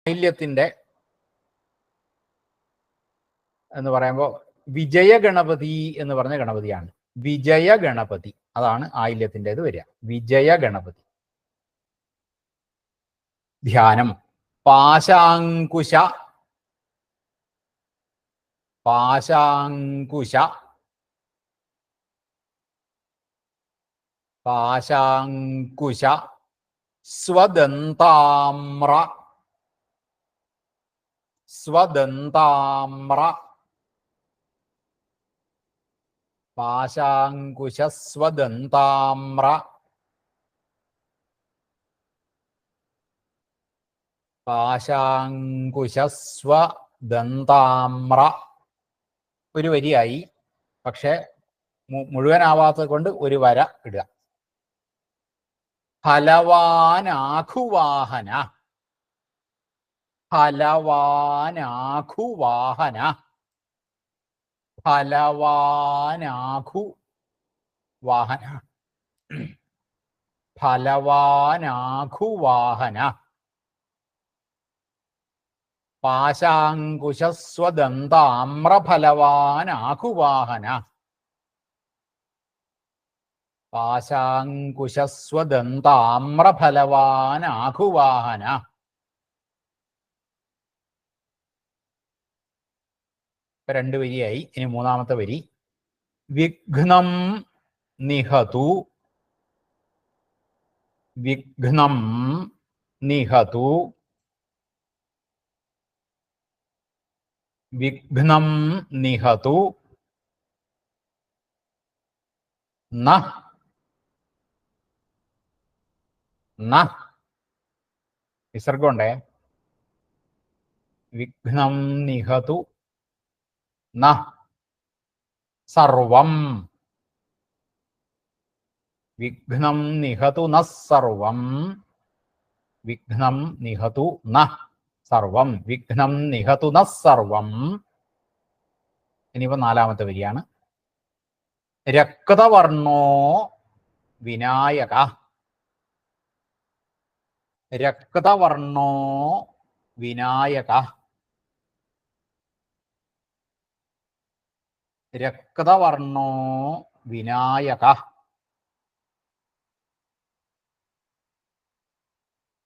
ആയില്യത്തിന്റെ എന്ന് പറയുമ്പോൾ വിജയഗണപതി എന്ന് പറഞ്ഞ ഗണപതിയാണ്. വിജയഗണപതി അതാണ് ആയില്യത്തിൻ്റെത് വരിക. വിജയഗണപതി. ധ്യാനം. പാശാങ്കുശ പാശാങ്കുശ പാശാങ്കുശ സ്വദന്താമ്ര സ്വദന്താമ്ര പാശാങ്കുശ സ്വദന്താമ്ര പാശാങ്കുശ സ്വദന്താമ്ര. ഒരു വരിയായി, പക്ഷെ മുഴുവനാവാത്തത് കൊണ്ട് ഒരു വര ഇടുക. ഫലവാനാഖുവാഹന ഫലവാനാഖുവാഹന ഫലവാനാഖുവാഹന ഫലവാനാഖുവാഹന പാശാങ്കുശസ്വദന്താമ്രഫലവാനാഖുവാഹന പാശാങ്കുശസ്വദന്താമ്രഫലവാനാഖുവാഹന. രണ്ട് വരിയായി. ഇനി മൂന്നാമത്തെ വരി. വിഘ്നം നിഹതു വിഘ്നം നിഹതു വിഘ്നം നിഹതു വിസർഗമുണ്ടേ. വിഘ്നം നിഹതു ന സർവം വിഘ്നം നിഹതു ന സർവം വിഘ്നം നിഹതു ന സർവം വിഘ്നം നിഹതു ന സർവം. ഇനിയിപ്പോ നാലാമത്തെ വരിയാണ്. രക്തവർണോ വിനായക രക്തവർണോ വിനായക രക്തവർണോ വിനായക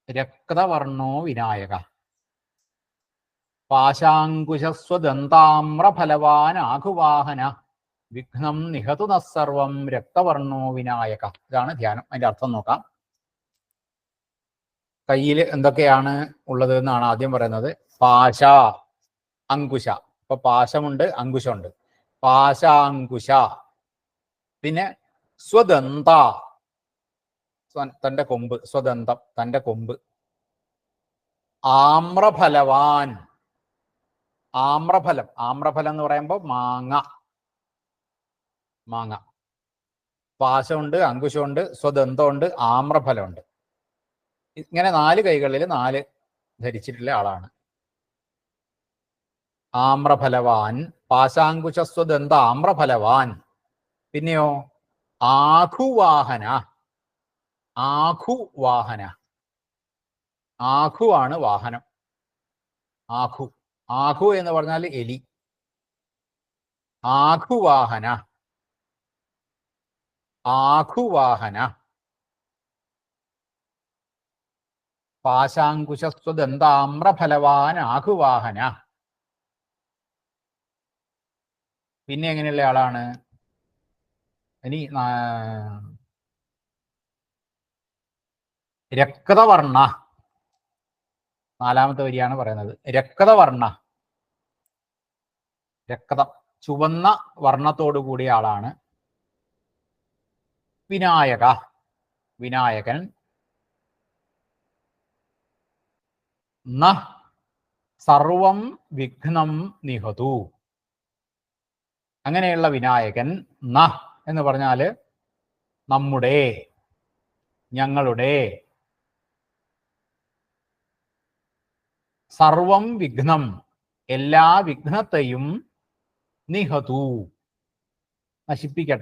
രക്തവർണോ വിനായക. പാശാങ്കുശസ്വദന്താമ്രഫലവാനാഖുവാഹന വിഘ്നം നിഹതു ന സർവം രക്തവർണോ വിനായക. ഇതാണ് ധ്യാനം. അതിന്റെ അർത്ഥം നോക്കാം. കയ്യിൽ എന്തൊക്കെയാണ് ഉള്ളത് എന്നാണ് ആദ്യം പറയുന്നത്. പാശ, അങ്കുശ. ഇപ്പൊ പാശമുണ്ട്, അങ്കുശമുണ്ട്. പാശാങ്കുശ. പിന്നെ സ്വദന്ത, തന്റെ കൊമ്പ്, സ്വദന്തം തന്റെ കൊമ്പ്. ആമ്രഫലവാൻ, ആമ്രഫലം. ആമ്രഫലം എന്ന് പറയുമ്പോൾ മാങ്ങ, മാങ്ങ. പാശമുണ്ട്, അങ്കുശമുണ്ട്, സ്വദന്തമുണ്ട്, ആമ്രഫലമുണ്ട്. ഇങ്ങനെ 4 കൈകളിൽ 4 ധരിച്ചിട്ടുള്ള ആളാണ്. ആമ്രഫലവാൻ, പാശാങ്കുശസ്വദന്ത ആമ്രഫലവാൻ. പിന്നെയോ ആഖുവാഹന, ആഖുവാഹന. ആഖു ആണ് വാഹനം. ആഖു, ആഖു എന്ന് പറഞ്ഞാൽ എലി. ആഖുവാഹന, ആഖുവാഹന. പാശാങ്കുശസ്വദന്താമ്രഫലവാൻ ആഖുവാഹന. പിന്നെ എങ്ങനെയുള്ള ആളാണ്? ഇനി രക്തവർണ, നാലാമത്തെ വരിയാണ് പറയുന്നത്. രക്തവർണ, രക്തം, ചുവന്ന വർണ്ണത്തോടു കൂടിയ ആളാണ്. വിനായക, വിനായകൻ. ന സർവം വിഘ്നം നിഹതു. അങ്ങനെയുള്ള വിനായകൻ. ന എന്ന് പറഞ്ഞാല് നമ്മുടെ, ഞങ്ങളുടെ. സർവം വിഘ്നം, എല്ലാ വിഘ്നത്തെയും നിഹതു, നശിപ്പിക്കട്ടെ.